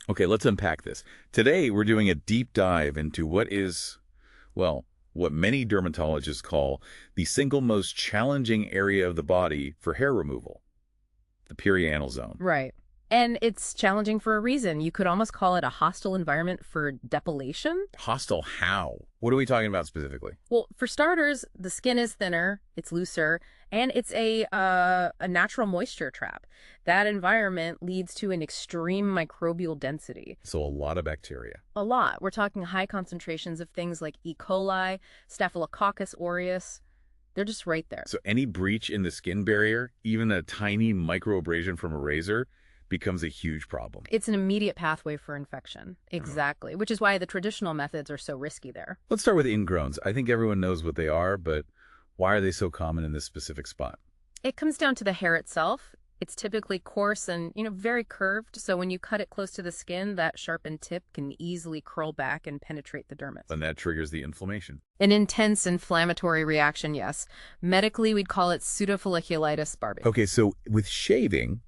Okay, let's unpack this. Today, we're doing a deep dive into what many dermatologists call the single most challenging area of the body for hair removal, the perianal zone. Right. And it's challenging for a reason. You could almost call it a hostile environment for depilation. Hostile how? What are we talking about specifically? Well, for starters, the skin is thinner, it's looser, and it's a natural moisture trap. That environment leads to an extreme microbial density. So a lot of bacteria. A lot. We're talking high concentrations of things like E. coli, Staphylococcus aureus. They're just right there. So any breach in the skin barrier, even a tiny microabrasion from a razor, becomes a huge problem. It's an immediate pathway for infection. Exactly. Which is why the traditional methods are so risky there. Let's start with ingrowns. I think everyone knows what they are, but why are they so common in this specific spot? It comes down to the hair itself. It's typically coarse and, very curved. So when you cut it close to the skin, that sharpened tip can easily curl back and penetrate the dermis. And that triggers the inflammation. An intense inflammatory reaction, yes. Medically, we'd call it pseudofolliculitis barbae. Okay, so with shaving,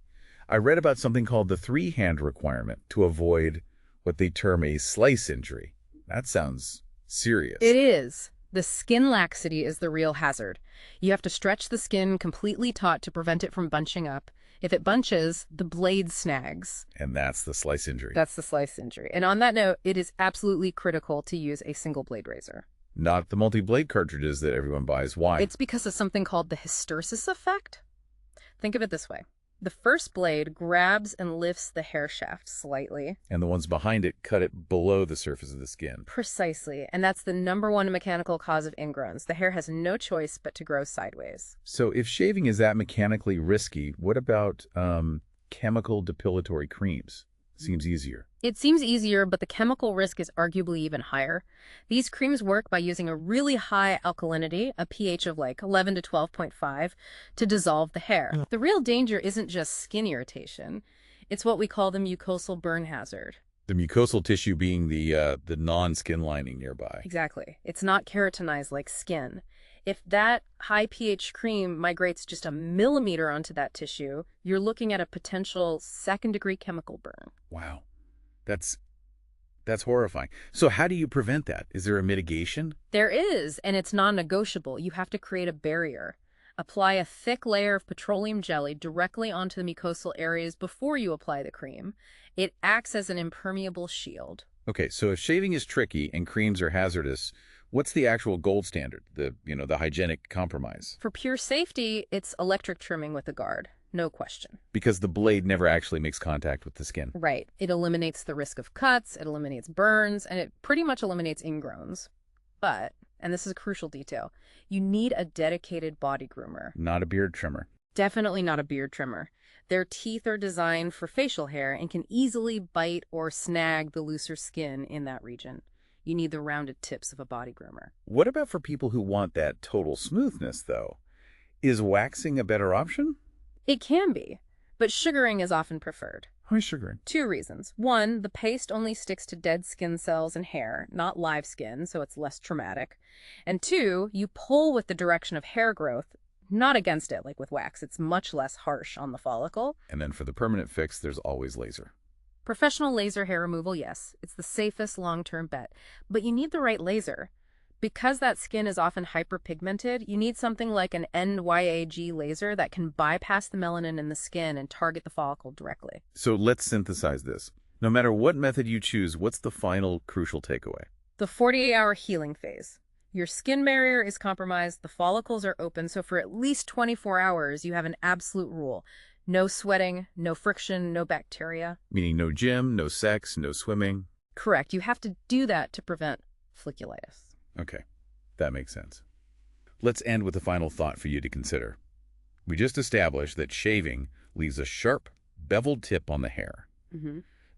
I read about something called the three-hand requirement to avoid what they term a slice injury. That sounds serious. It is. The skin laxity is the real hazard. You have to stretch the skin completely taut to prevent it from bunching up. If it bunches, the blade snags. And that's the slice injury. That's the slice injury. And on that note, it is absolutely critical to use a single blade razor. Not the multi-blade cartridges that everyone buys. Why? It's because of something called the hysteresis effect. Think of it this way. The first blade grabs and lifts the hair shaft slightly. And the ones behind it cut it below the surface of the skin. Precisely. And that's the #1 mechanical cause of ingrowns. The hair has no choice but to grow sideways. So if shaving is that mechanically risky, what about chemical depilatory creams? Seems easier. It seems easier, but the chemical risk is arguably even higher. These creams work by using a really high alkalinity, a pH of like 11 to 12.5, to dissolve the hair. The real danger isn't just skin irritation. It's what we call the mucosal burn hazard. The mucosal tissue being the non-skin lining nearby. Exactly. It's not keratinized like skin. If that high pH cream migrates just a millimeter onto that tissue, you're looking at a potential second-degree chemical burn. Wow. That's horrifying. So how do you prevent that? Is there a mitigation? There is, and it's non-negotiable. You have to create a barrier. Apply a thick layer of petroleum jelly directly onto the mucosal areas before you apply the cream. It acts as an impermeable shield. Okay, so if shaving is tricky and creams are hazardous, what's the actual gold standard, the hygienic compromise? For pure safety, it's electric trimming with a guard. No question. Because the blade never actually makes contact with the skin. Right. It eliminates the risk of cuts, it eliminates burns, and it pretty much eliminates ingrowns. But, and this is a crucial detail, you need a dedicated body groomer. Not a beard trimmer. Definitely not a beard trimmer. Their teeth are designed for facial hair and can easily bite or snag the looser skin in that region. You need the rounded tips of a body groomer. What about for people who want that total smoothness, though? Is waxing a better option? It can be, but sugaring is often preferred. Why sugaring? 2 reasons. 1, the paste only sticks to dead skin cells and hair, not live skin, so it's less traumatic. And 2, you pull with the direction of hair growth, not against it like with wax. It's much less harsh on the follicle. And then for the permanent fix, there's always laser. Professional laser hair removal, yes, it's the safest long-term bet, but you need the right laser. Because that skin is often hyperpigmented, you need something like an NYAG laser that can bypass the melanin in the skin and target the follicle directly. So let's synthesize this. No matter what method you choose, what's the final crucial takeaway? The 48-hour healing phase. Your skin barrier is compromised, the follicles are open, so for at least 24 hours, you have an absolute rule. No sweating, no friction, no bacteria. Meaning no gym, no sex, no swimming? Correct. You have to do that to prevent folliculitis. Okay, that makes sense. Let's end with a final thought for you to consider. We just established that shaving leaves a sharp, beveled tip on the hair.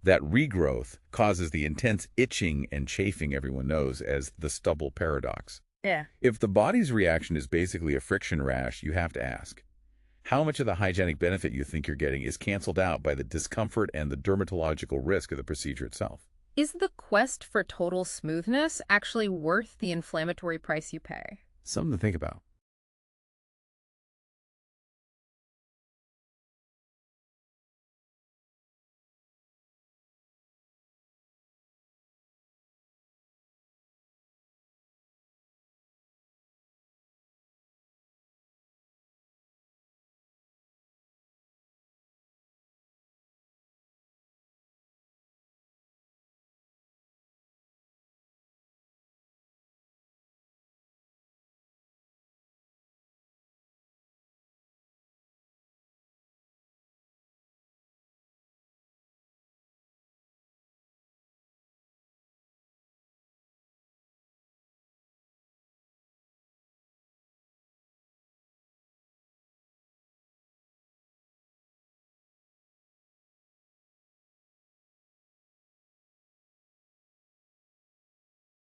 That regrowth causes the intense itching and chafing everyone knows as the stubble paradox. Yeah. If the body's reaction is basically a friction rash, you have to ask, how much of the hygienic benefit you think you're getting is canceled out by the discomfort and the dermatological risk of the procedure itself? Is the quest for total smoothness actually worth the inflammatory price you pay? Something to think about.